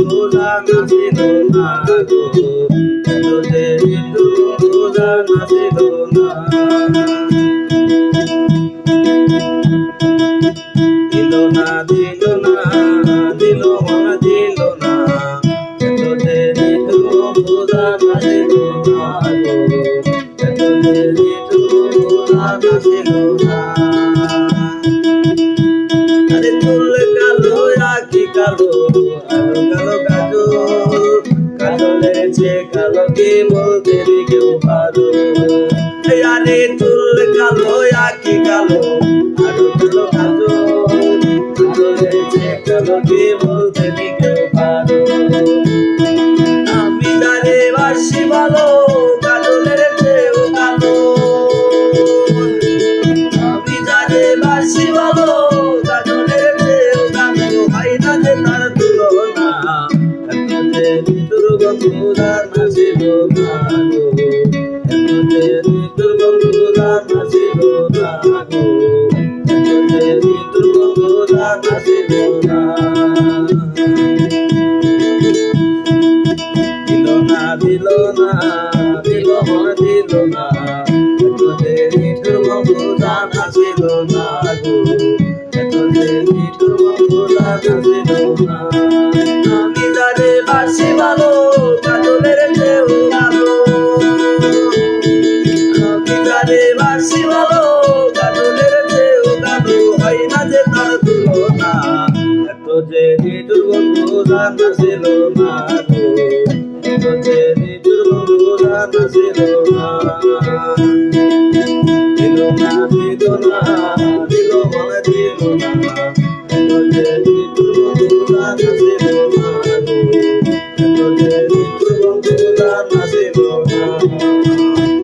বন্ধু জানা ছিল না গো, এত যে নিঠুর বন্ধু জানা ছিল না। দিল না দিল না দিল মন দিল না, এত যে নিঠুর বন্ধু জানা ছিল না গো, এত যে নিঠুর বন্ধু জানা ছিল না। আরে চুল কালো আঁখি কালো, কালো কালো কাজল, কাজলের চেয়ে কালো কি বলতে কেউ পারো। আরে চুল কালো আঁখি কালো, কালো কালো কাজল, কাজলের চেয়ে কালো কি বলতে কেউ পারো। আমি জানি বাসি ভালো, কাজলের চেয়েও কালো। আমি জানি বাসি ভালো, কাজলের চেয়েও কালো, হয় না যে তার তুলনা। এত যে নিঠুর বন্ধু জানা ছিল না গো, এত যে নিঠুর বন্ধু জানা ছিল না গো, এত যে নিঠুর বন্ধু জানা ছিল না। দিল না দিল না দিল মন দিল না, এত যে নিঠুর বন্ধু জানা ছিল না গো, এত যে নিঠুর বন্ধু জানা ছিল না। আমি জানি বাসি ভালো, কাজলের চেয়েও ভালো। আমি জানি বাসি ভালো, কাজলের চেয়েও ভালো, হয় না যে তার তুলনা। এত যে নিঠুর বন্ধু জানা ছিল না গো, এত যে নিঠুর বন্ধু জানা ছিল না। দিল না দিল না